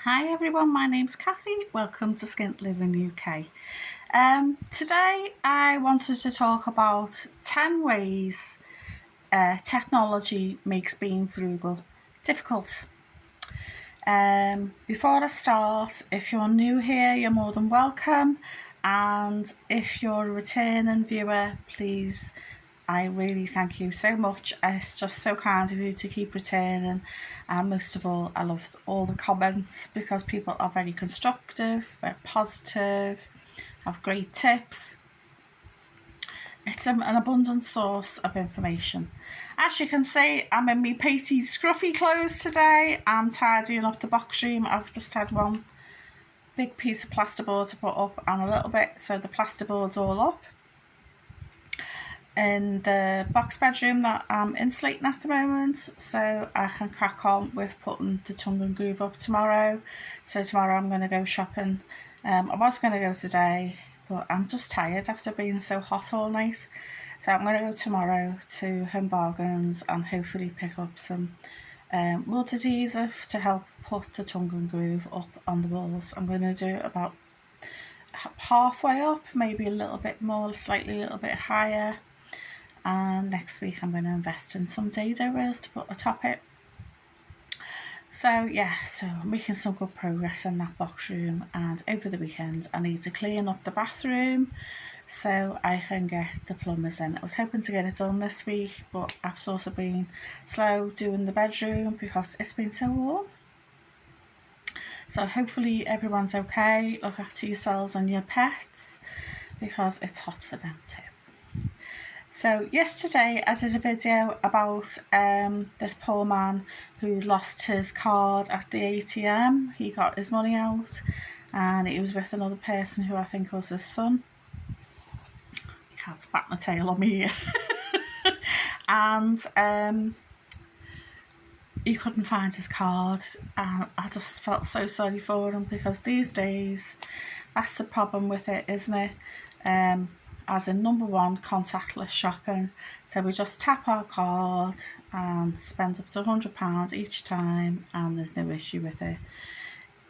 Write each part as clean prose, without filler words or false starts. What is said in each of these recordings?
Hi everyone, my name's Cathy. Welcome to Skint Living UK. Today I wanted to talk about 10 ways technology makes being frugal difficult. Before I start, if you're new here, you're more than welcome. And if you're a returning viewer, please, I really thank you so much. It's just so kind of you to keep returning. And most of all, I loved all the comments because people are very constructive, very positive, have great tips. It's an abundant source of information. As you can see, I'm in my pasty scruffy clothes today. I'm tidying up the box room. I've just had one big piece of plasterboard to put up and a little bit, so the plasterboard's all up. In the box bedroom that I'm insulating at the moment, so I can crack on with putting the tongue and groove up tomorrow. So tomorrow I'm going to go shopping. I was going to go today, but I'm just tired after being so hot all night. So I'm going to go tomorrow to Home Bargains and hopefully pick up some wood adhesive to help put the tongue and groove up on the walls. I'm going to do it about halfway up, maybe a little bit more, slightly a little bit higher. And next week I'm going to invest in some dado rails to put atop it. So yeah, so I'm making some good progress in that box room, and over the weekend I need to clean up the bathroom so I can get the plumbers in. I was hoping to get it done this week, but I've sort of been slow doing the bedroom because it's been so warm. So hopefully everyone's okay. Look after yourselves and your pets because it's hot for them too. So yesterday I did a video about this poor man who lost his card at the ATM. He got his money out and he was with another person who I think was his son. I can't spat my tail on me here. And he couldn't find his card, and I just felt so sorry for him because these days that's the problem with it, isn't it? As in, number one, contactless shopping. So we just tap our card and spend up to £100 each time, and there's no issue with it.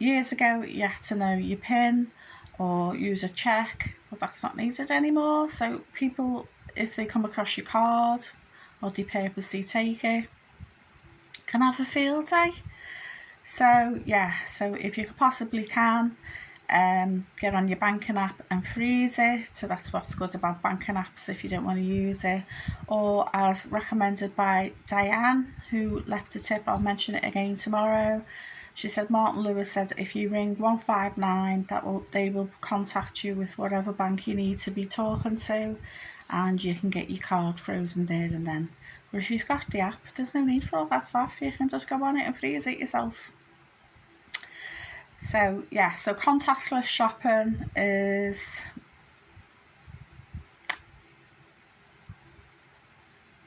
Years ago, you had to know your PIN or use a cheque, but that's not needed anymore. So people, if they come across your card or they purposely take it, can have a field day. So yeah, so if you possibly can, get on your banking app and freeze it. So that's what's good about banking apps if you don't want to use it. Or as recommended by Diane, who left a tip, I'll mention it again tomorrow. She said Martin Lewis said if you ring 159, they will contact you with whatever bank you need to be talking to, and you can get your card frozen there and then. But if you've got the app, there's no need for all that faff. You can just go on it and freeze it yourself. So yeah, so contactless shopping is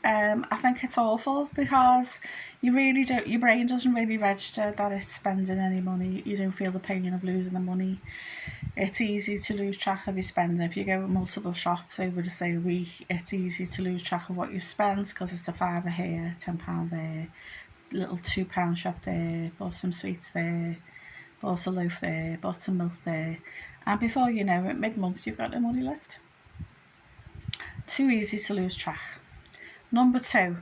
I think it's awful because you really don't, your brain doesn't really register that it's spending any money. You don't feel the pain of losing the money. It's easy to lose track of your spending. If you go to multiple shops over the say week, it's easy to lose track of what you've spent because it's a £5 here, £10 there, little £2 shop there, bought some sweets there, bought a loaf there, bought some milk there, and before you know it, mid-month you've got no money left. Too easy to lose track. Number two,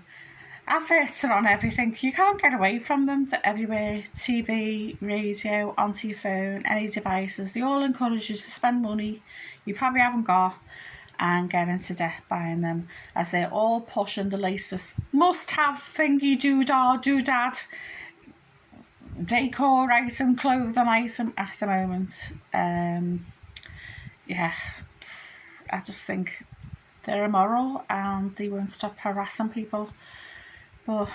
adverts are on everything. You can't get away from them. They're everywhere. TV, radio, onto your phone, any devices. They all encourage you to spend money you probably haven't got and get into debt buying them, as they're all pushing the latest must-have thingy doodad decor item, clothing item at the moment. Yeah, I just think they're immoral and they won't stop harassing people. But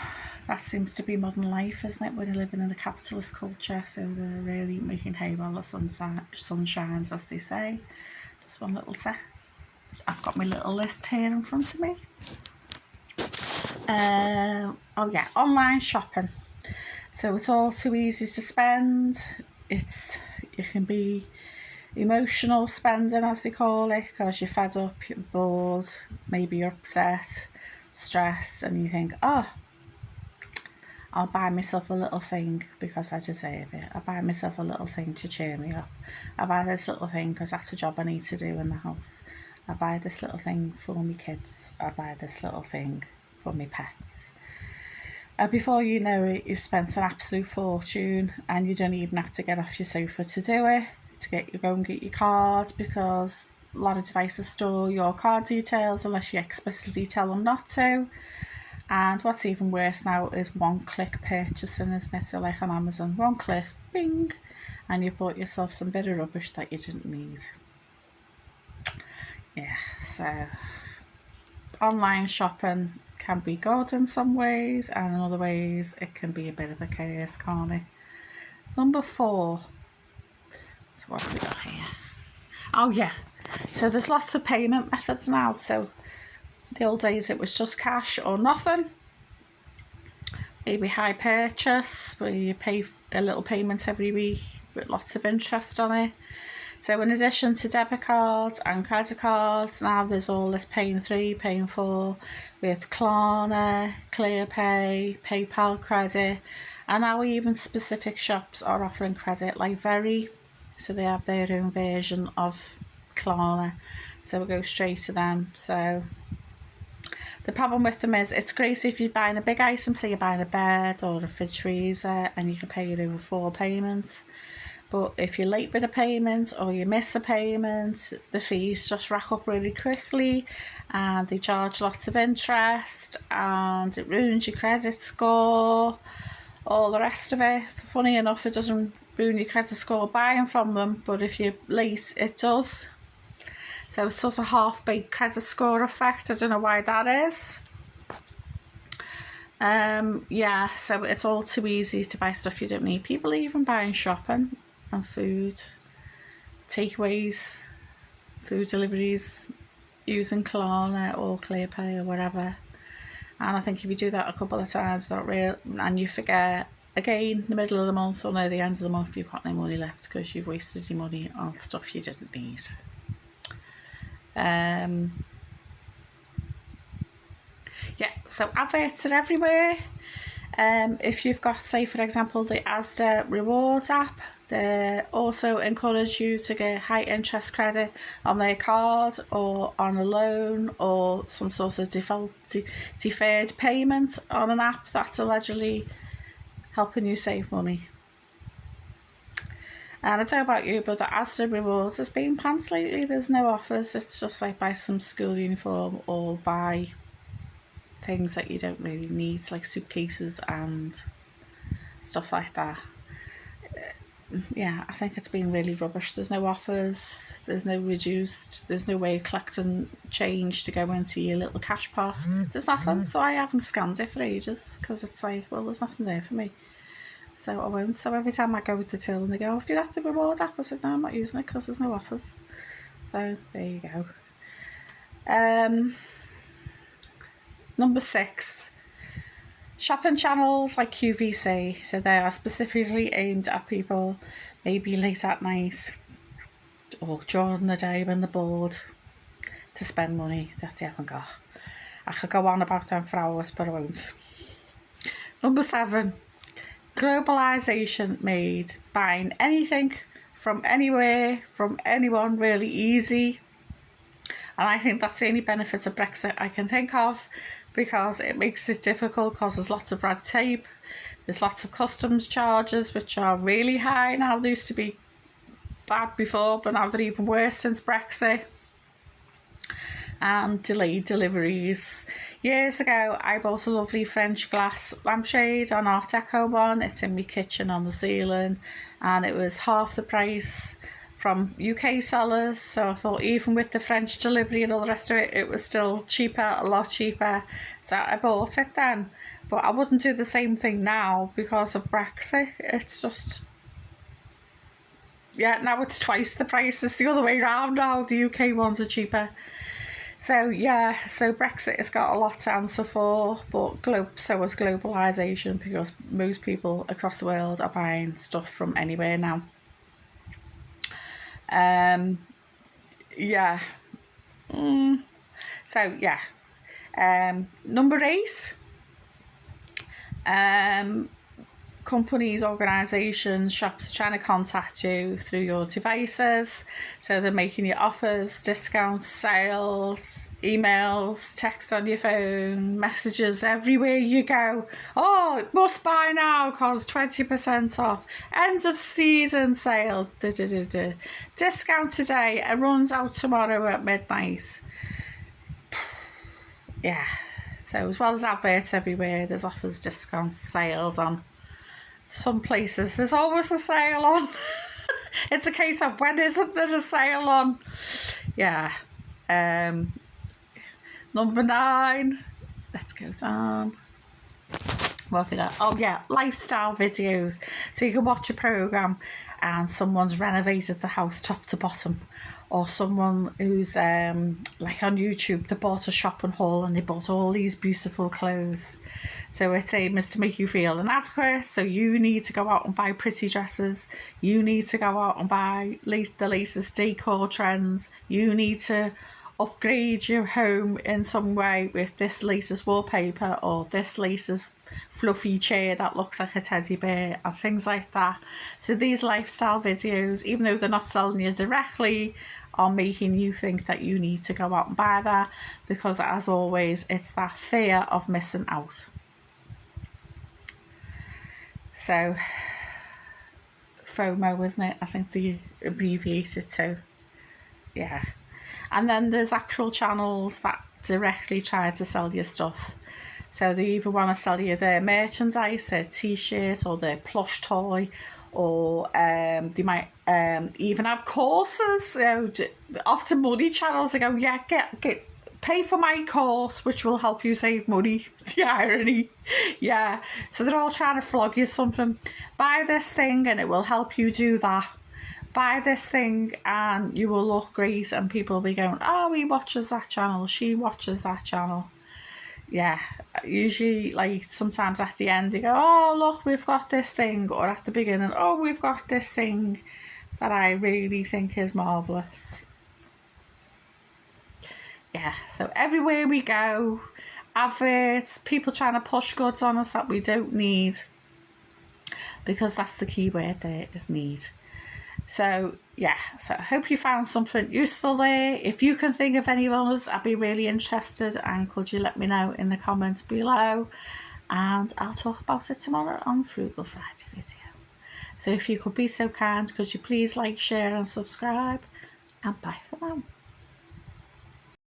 that seems to be modern life, isn't it? We're living in a capitalist culture, so they're really making hay while the sun shines, as they say. Just one little sec. I've got my little list here in front of me. Oh yeah, online shopping. So it's all too easy to spend. You can be emotional spending, as they call it, because you're fed up, you're bored, maybe you're upset, stressed, and you think, oh, I'll buy myself a little thing because I deserve it. I buy myself a little thing to cheer me up. I buy this little thing because that's a job I need to do in the house. I buy this little thing for my kids. I buy this little thing for my pets. And before you know it, you've spent an absolute fortune and you don't even have to get off your sofa to do it, go and get your card, because a lot of devices store your card details unless you explicitly tell them not to. And what's even worse now is one-click purchasing, isn't it? So like on Amazon, one click, bing, and you've bought yourself some bit of rubbish that you didn't need. Yeah, so online shopping can be good in some ways, and in other ways it can be a bit of a chaos, can't it? Number 4. So what have we got here? Oh yeah, so there's lots of payment methods now. So the old days it was just cash or nothing. Maybe high purchase, where you pay a little payment every week with lots of interest on it. So in addition to debit cards and credit cards, now there's all this paying 3, paying 4 with Klarna, ClearPay, PayPal credit, and now even specific shops are offering credit, like Very. So they have their own version of Klarna, so we'll go straight to them. So the problem with them is it's great if you're buying a big item, say you're buying a bed or a fridge freezer, and you can pay it over 4 payments. But if you're late with a payment or you miss a payment, the fees just rack up really quickly and they charge lots of interest and it ruins your credit score, all the rest of it. Funny enough, it doesn't ruin your credit score buying from them, but if you're late, it does. So it's sort of a half-baked credit score effect. I don't know why that is. Yeah, so it's all too easy to buy stuff you don't need. People even buying shopping and food, takeaways, food deliveries, using Klarna or ClearPay or whatever. And I think if you do that a couple of times, and you forget, again, in the middle of the month or near the end of the month, you've got no money left because you've wasted your money on stuff you didn't need. Yeah, so adverts are everywhere. If you've got, say for example, the Asda Rewards app, they also encourage you to get high interest credit on their card or on a loan or some sort of deferred payment on an app that's allegedly helping you save money. And I don't know about you, but the Asda Rewards has been pants lately. There's no offers. It's just like buy some school uniform or buy things that you don't really need, like suitcases and stuff like that. Yeah, I think it's been really rubbish. There's no offers, there's no reduced, there's no way of collecting change to go into your little cash pot. There's nothing, so I haven't scanned it for ages because it's like, well, there's nothing there for me, so I won't. So every time I go with the till and they go, have you got the reward app? I said, no, I'm not using it because there's no offers. So there you go. Number 6, shopping channels like QVC. So they are specifically aimed at people maybe late at night or during the day when they're bored to spend money that they haven't got. I could go on about them for hours, but I won't. Number 7, globalisation made buying anything from anywhere, from anyone really easy. And I think that's the only benefit of Brexit I can think of, because it makes it difficult because there's lots of red tape, there's lots of customs charges which are really high now. They used to be bad before, but now they're even worse since Brexit. And delayed deliveries. Years ago I bought a lovely French glass lampshade, an Art Deco one. It's in my kitchen on the ceiling and it was half the price from UK sellers, so I thought even with the French delivery and all the rest of it, it was still cheaper, a lot cheaper, so I bought it then. But I wouldn't do the same thing now because of Brexit. It's just, yeah, now it's twice the price. It's the other way around now. The UK ones are cheaper. So yeah, so Brexit has got a lot to answer for, but so has globalisation, because most people across the world are buying stuff from anywhere now. Yeah. So yeah. Number 8. Companies, organisations, shops are trying to contact you through your devices. So they're making you offers, discounts, sales, emails, text on your phone, messages everywhere you go. Oh, it must buy now because 20% off. End of season sale. Discount today. It runs out tomorrow at midnight. Yeah. So as well as adverts everywhere, there's offers, discounts, sales on. Some places there's always a sale on. It's a case of when isn't there a sale on? Yeah. Number 9. Let's go down. What have we got? Oh yeah, lifestyle videos. So you can watch a programme and someone's renovated the house top to bottom, or someone who's like on YouTube, they bought a shopping haul and they bought all these beautiful clothes. So its aim is to make you feel inadequate, so you need to go out and buy pretty dresses, you need to go out and buy the latest decor trends, you need to upgrade your home in some way with this latest wallpaper or this latest fluffy chair that looks like a teddy bear and things like that. So these lifestyle videos, even though they're not selling you directly, are making you think that you need to go out and buy that, because as always it's that fear of missing out. So FOMO, isn't it? I think they abbreviate it to. Yeah. And then there's actual channels that directly try to sell you stuff. So they either want to sell you their merchandise, their t-shirt or their plush toy, or they might even have courses. Often money channels, they go, yeah, pay for my course, which will help you save money. The irony. Yeah. So they're all trying to flog you something. Buy this thing and it will help you do that. Buy this thing and you will look great, and people will be going, oh, he watches that channel, she watches that channel. Yeah, usually like sometimes at the end they go, oh look, we've got this thing, or at the beginning, oh, we've got this thing that I really think is marvellous. Yeah, so everywhere we go, adverts, people trying to push goods on us that we don't need, because that's the key word there, is need. So yeah, so I hope you found something useful there. If you can think of any others, I'd be really interested, and could you let me know in the comments below, and I'll talk about it tomorrow on Frugal Friday video. So if you could be so kind, could you please like, share and subscribe, and bye for now.